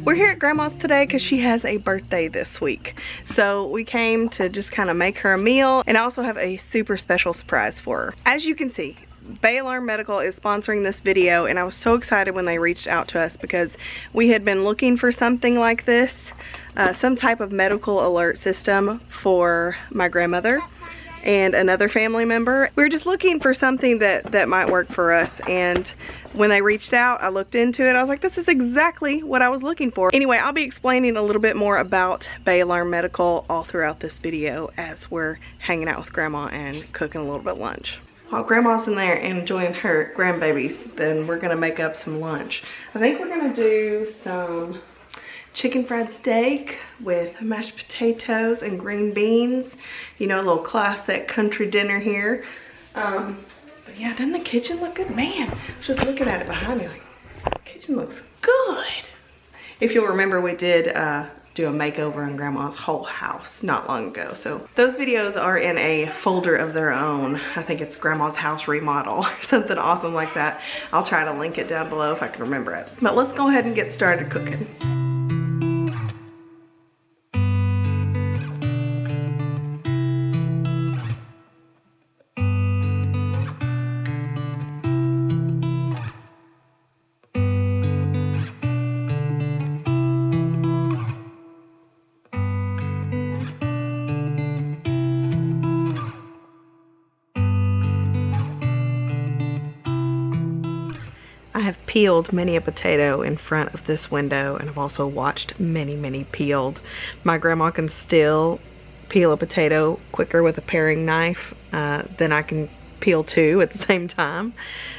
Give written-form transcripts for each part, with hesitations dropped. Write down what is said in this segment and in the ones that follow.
We're here at Grandma's today because she has a birthday this week. So we came to just kind of make her a meal and also have a super special surprise for her. As you can see, Bay Alarm Medical is sponsoring this video, and I was so excited when they reached out to us because we had been looking for something like this, some type of medical alert system for my grandmother and another family member. We were just looking for something that might work for us, and when they reached out, I looked into it. I was like, this is exactly what I was looking for. Anyway, I'll be explaining a little bit more about Bay Alarm Medical all throughout this video as we're hanging out with Grandma and cooking a little bit of lunch. While Grandma's in there enjoying her grandbabies, then we're gonna make up some lunch. I think we're gonna do some chicken fried steak with mashed potatoes and green beans. You know, a little classic country dinner here. But yeah, doesn't the kitchen look good? Man, I was just looking at it behind me like, the kitchen looks good. If you'll remember, we did do a makeover in Grandma's whole house not long ago. So those videos are in a folder of their own. I think it's Grandma's house remodel or something awesome like that. I'll try to link it down below if I can remember it. But let's go ahead and get started cooking. I have peeled many a potato in front of this window, and I've also watched many peeled. My grandma can still peel a potato quicker with a paring knife than I can peel two at the same time.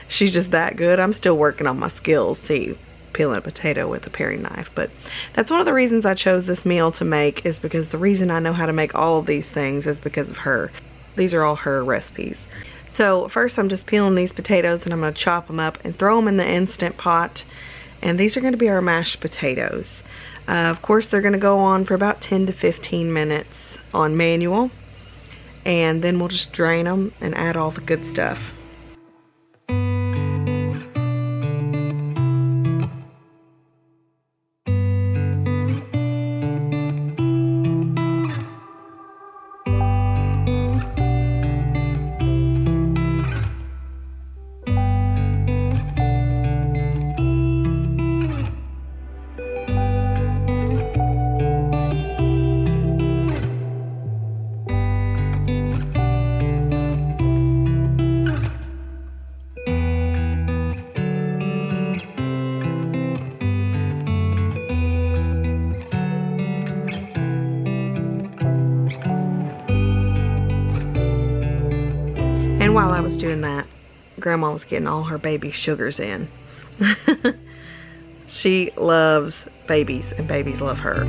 She's just that good. I'm still working on my skills, see, peeling a potato with a paring knife. But that's one of the reasons I chose this meal to make, is because the reason I know how to make all of these things is because of her. These are all her recipes. So first I'm just peeling these potatoes, and I'm going to chop them up and throw them in the Instant Pot. And these are going to be our mashed potatoes. Of course, they're going to go on for about 10 to 15 minutes on manual. And then we'll just drain them and add all the good stuff. And while I was doing that, Grandma was getting all her baby sugars in. She loves babies, and babies love her.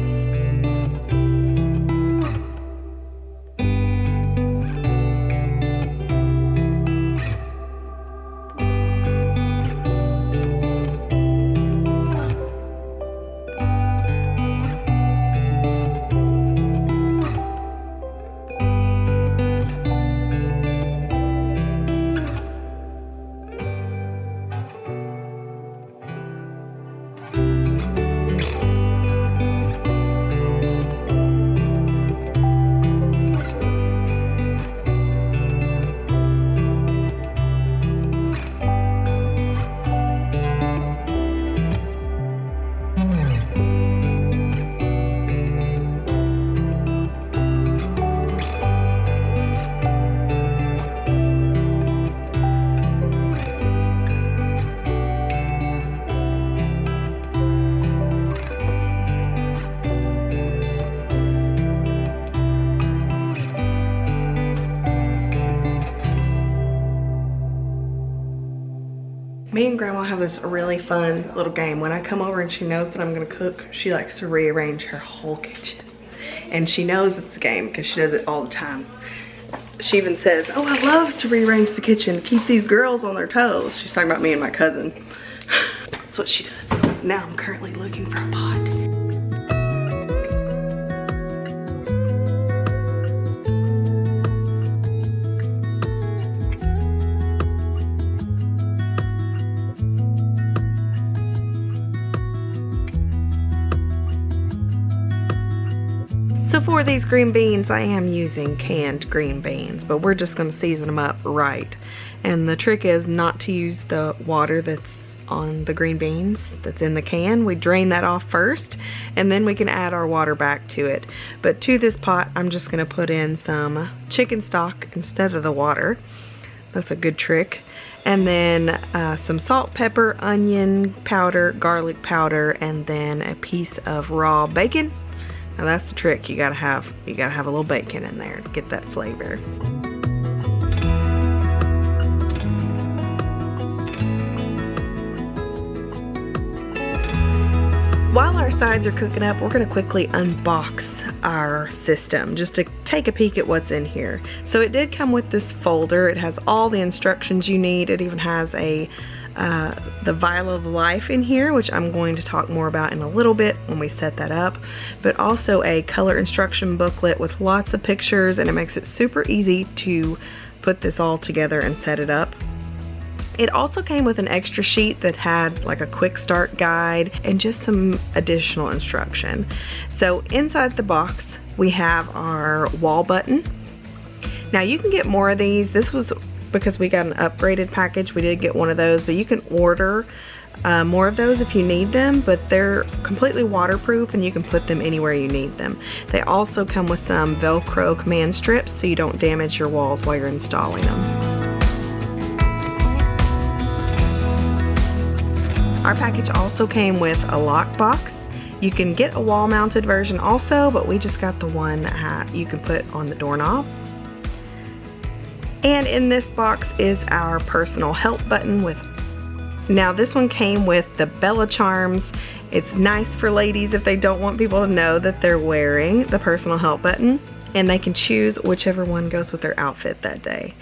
Me and Grandma have this really fun little game. When I come over and she knows that I'm gonna cook, she likes to rearrange her whole kitchen. And she knows it's a game because she does it all the time. She even says, oh, I love to rearrange the kitchen, keep these girls on their toes. She's talking about me and my cousin. That's what she does. Now I'm currently looking for a pot. for these green beans, I am using canned green beans, but we're just going to season them up right. And the trick is not to use the water that's on the green beans that's in the can. We drain that off first, and then we can add our water back to it. But to this pot, I'm just going to put in some chicken stock instead of the water. That's a good trick. And then some salt, pepper, onion powder, garlic powder, and then a piece of raw bacon. Now that's the trick. You gotta have a little bacon in there to get that flavor. While our sides are cooking up, we're gonna quickly unbox our system just to take a peek at what's in here. So it did come with this folder. It has all the instructions you need. It even has the vial of life in here, which I'm going to talk more about in a little bit when we set that up, but also a color instruction booklet with lots of pictures, and it makes it super easy to put this all together and set it up. It also came with an extra sheet that had like a quick start guide and just some additional instruction. So inside the box, we have our wall button. Now you can get more of these. This was because we got an upgraded package. We did get one of those, but you can order more of those if you need them, but they're completely waterproof and you can put them anywhere you need them. They also come with some Velcro command strips so you don't damage your walls while you're installing them. Our package also came with a lock box. You can get a wall mounted version also, but we just got the one that you can put on the doorknob. And in this box is our personal help button now this one came with the Bella Charms. It's nice for ladies if they don't want people to know that they're wearing the personal help button, and they can choose whichever one goes with their outfit that day.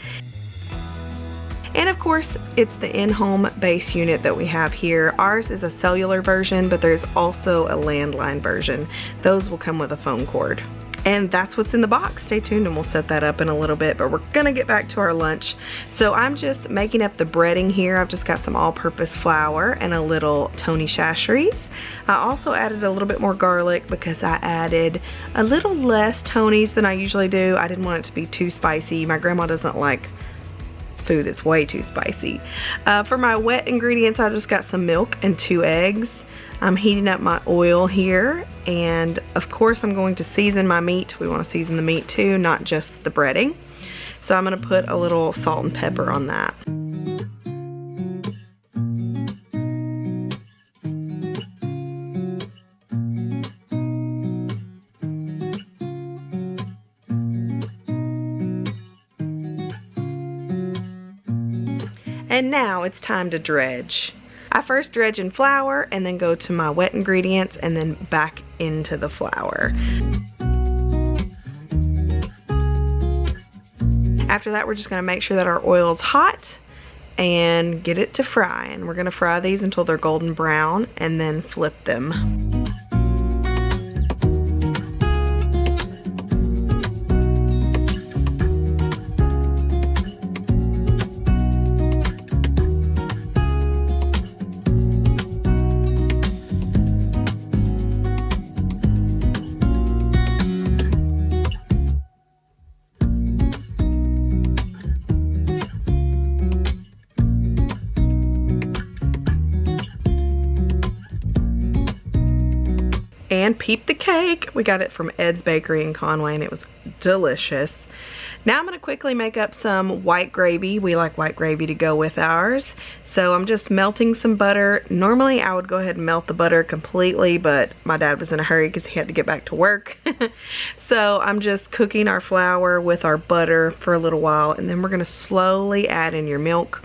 And of course, it's the in-home base unit that we have here. Ours is a cellular version, but there's also a landline version. Those will come with a phone cord. And that's what's in the box. Stay tuned and we'll set that up in a little bit, but we're gonna get back to our lunch. So I'm just making up the breading here. I've just got some all-purpose flour and a little Tony Chachere's. I also added a little bit more garlic because I added a little less Tony's than I usually do. I didn't want it to be too spicy. My grandma doesn't like food that's way too spicy. For my wet ingredients, I just got some milk and 2 eggs. I'm heating up my oil here, and of course I'm going to season my meat. We want to season the meat too, not just the breading. So I'm going to put a little salt and pepper on that. And now it's time to dredge. I first dredge in flour and then go to my wet ingredients and then back into the flour. After that, we're just gonna make sure that our oil's hot and get it to fry. And we're gonna fry these until they're golden brown and then flip them. And peep the cake. We got it from Ed's Bakery in Conway and it was delicious. Now I'm going to quickly make up some white gravy. We like white gravy to go with ours. So I'm just melting some butter. Normally I would go ahead and melt the butter completely, but my dad was in a hurry because he had to get back to work. So I'm just cooking our flour with our butter for a little while, and then we're going to slowly add in your milk.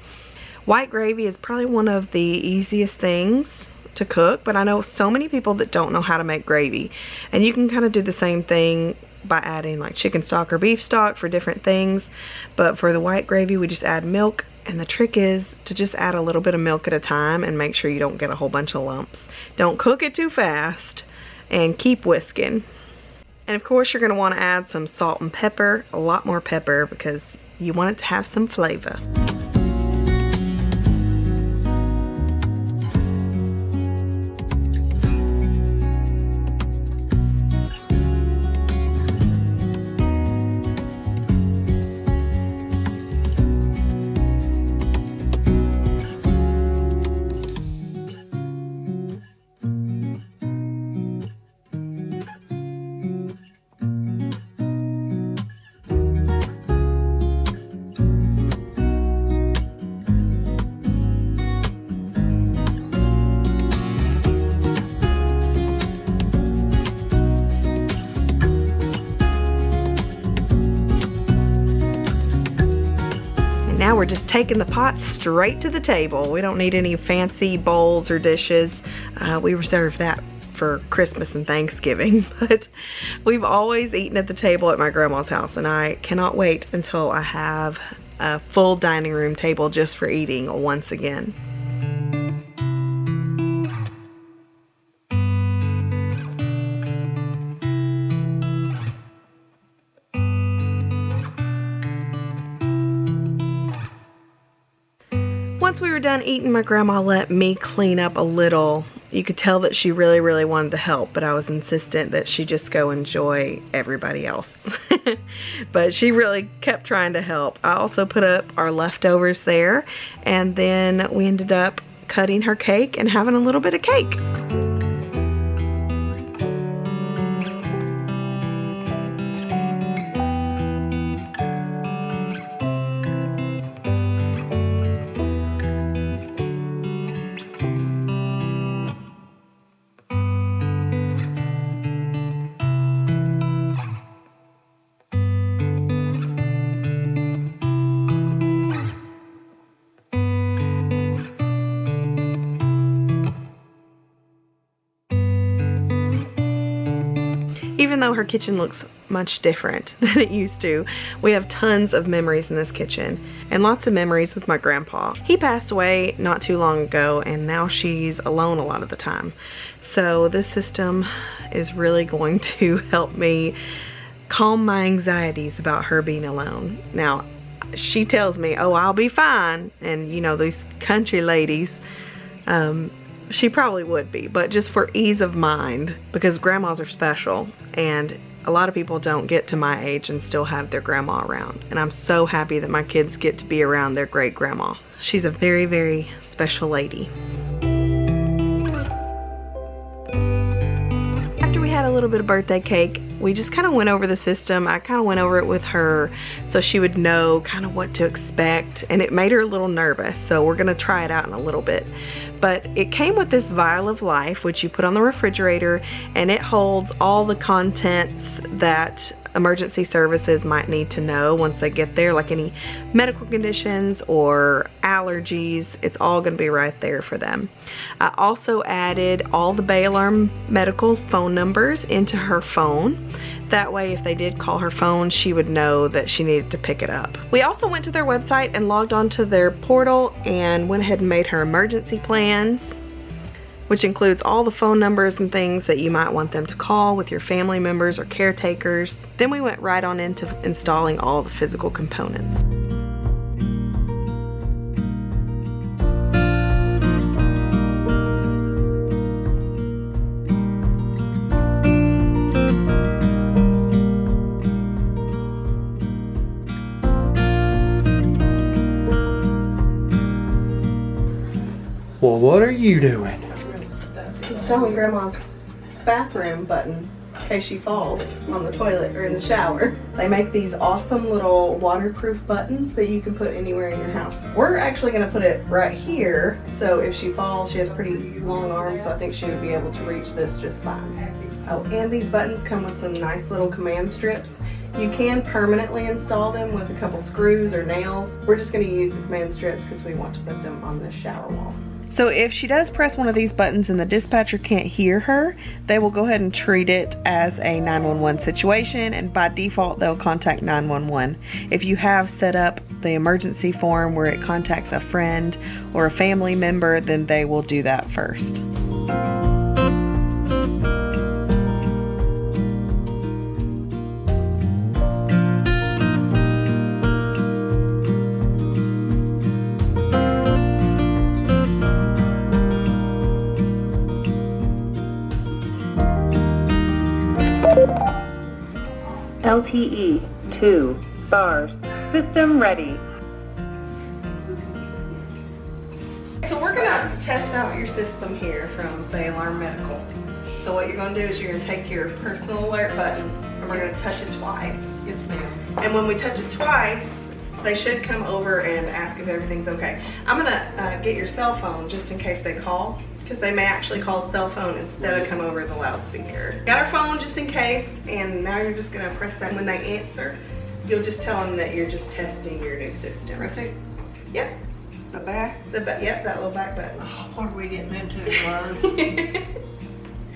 White gravy is probably one of the easiest things to cook, but I know so many people that don't know how to make gravy, and you can kind of do the same thing by adding like chicken stock or beef stock for different things. But for the white gravy, we just add milk, and the trick is to just add a little bit of milk at a time and make sure you don't get a whole bunch of lumps. Don't cook it too fast and keep whisking. And of course you're going to want to add some salt and pepper, a lot more pepper, because you want it to have some flavor. we're just taking the pot straight to the table. We don't need any fancy bowls or dishes. We reserve that for Christmas and Thanksgiving, but we've always eaten at the table at my grandma's house, and I cannot wait until I have a full dining room table just for eating once again. Once we were done eating, my grandma let me clean up a little. You could tell that she really wanted to help, but I was insistent that she just go enjoy everybody else. But she really kept trying to help. I also put up our leftovers there, and then we ended up cutting her cake and having a little bit of cake. Even though her kitchen looks much different than it used to, we have tons of memories in this kitchen, and lots of memories with my grandpa. He passed away not too long ago, and now she's alone a lot of the time. So this system is really going to help me calm my anxieties about her being alone. Now, she tells me, oh, I'll be fine, and you know, these country ladies, she probably would be, but just for ease of mind, because grandmas are special, and a lot of people don't get to my age and still have their grandma around. And I'm so happy that my kids get to be around their great grandma. She's a very special lady. After we had a little bit of birthday cake, we just kind of went over the system. I kind of went over it with her so she would know kind of what to expect, and it made her a little nervous, so we're gonna try it out in a little bit. But it came with this vial of life, which you put on the refrigerator, and it holds all the contents that emergency services might need to know once they get there, like any medical conditions or allergies. It's all going to be right there for them. I also added all the Bay Alarm medical phone numbers into her phone. That way, if they did call her phone, she would know that she needed to pick it up. We also went to their website and logged onto their portal and went ahead and made her emergency plans, which includes all the phone numbers and things that you might want them to call with your family members or caretakers. Then we went right on into installing all the physical components. Well, what are you doing? Installing Grandma's bathroom button in case she falls on the toilet or in the shower. They make these awesome little waterproof buttons that you can put anywhere in your house. We're actually going to put it right here, so if she falls, she has pretty long arms, so I think she would be able to reach this just fine. Oh, and these buttons come with some nice little command strips. You can permanently install them with a couple screws or nails. We're just going to use the command strips because we want to put them on the shower wall. So if she does press one of these buttons and the dispatcher can't hear her, they will go ahead and treat it as a 911 situation, and by default they'll contact 911. If you have set up the emergency form where it contacts a friend or a family member, then they will do that first. LTE 2 bars. System ready. So we're gonna test out your system here from Bay Alarm Medical. So what you're gonna do is you're gonna take your personal alert button and we're gonna touch it twice. Yes, ma'am. And when we touch it twice, they should come over and ask if everything's okay. I'm gonna get your cell phone just in case they call, because they may actually call the cell phone instead of come over the loudspeaker. Got our phone just in case, and now you're just gonna press that. When they answer, you'll just tell them that you're just testing your new system. Press it. Yep. The back? Yep, that little back button. Oh, what are we getting into, Lauren?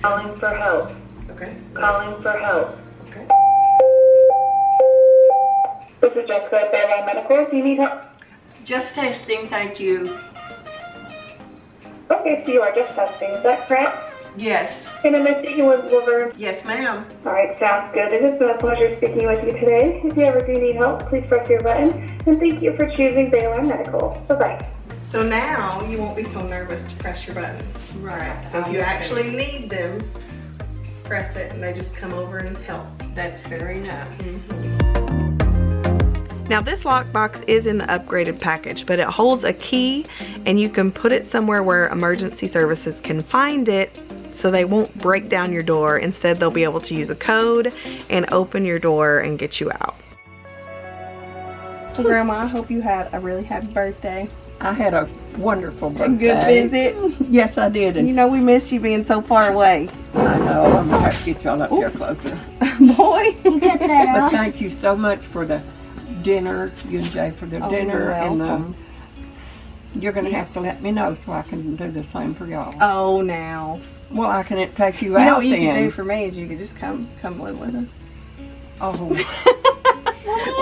Calling for help. Okay. Calling for help. Okay. This is Jessica at Bayline Medical. Do you need help? Just testing, thank you. Okay, so you are just testing. Is that correct? Yes. Can I speaking with Laverne? Yes, ma'am. All right, sounds good. It has been a pleasure speaking with you today. If you ever do need help, please press your button. And thank you for choosing Bayline Medical. Bye-bye. So now you won't be so nervous to press your button. Right. So if you actually need them, press it and they just come over and help. That's very nice. Now this lockbox is in the upgraded package, but it holds a key and you can put it somewhere where emergency services can find it so they won't break down your door. Instead, they'll be able to use a code and open your door and get you out. Well, Grandma, I hope you had a really happy birthday. I had a wonderful birthday. A good visit. Yes, I did. You know we missed you being so far away. I know. I'm going to have to get y'all up here closer. Boy. Get that But off. thank you so much for the dinner, you and Jay for the dinner. You're And welcome. you're going to have to let me know so I can do the same for y'all. Oh, now. Well, I can take you You know out what you then. can do for me is you could just come live with us. Oh, Well, we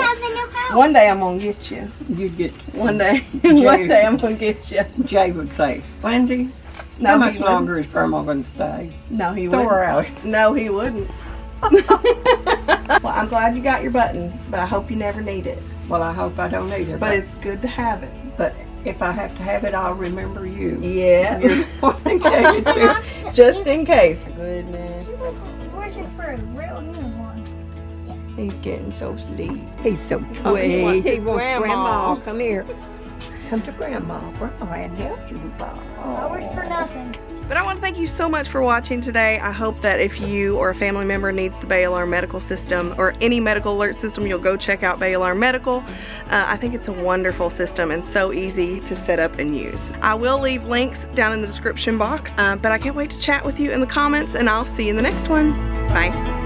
have the new house. One day I'm gonna get you. you'd get, One day. Jay- One day I'm gonna get you. Jay would say, Lindsey, No, how he much wouldn't. longer is Grandma going to stay? No, he Throw her wouldn't. out. No, he wouldn't. Well, I'm glad you got your button, but I hope you never need it. Well, I hope I don't either. But it's good to have it. But if I have to have it, I'll remember you. Yeah. You're the one that gave it to me. Just in case. Goodness. Where's your for a real new one? He's getting so sleepy. He's so Oh, he wants sweet. his grandma. Come here. Come to Grandma. Grandma hadn't helped you before. Always for nothing. But I want to thank you so much for watching today. I hope that if you or a family member needs the Bay Alarm Medical System or any medical alert system, you'll go check out Bay Alarm Medical. I think it's a wonderful system and so easy to set up and use. I will leave links down in the description box, but I can't wait to chat with you in the comments, and I'll see you in the next one. Bye.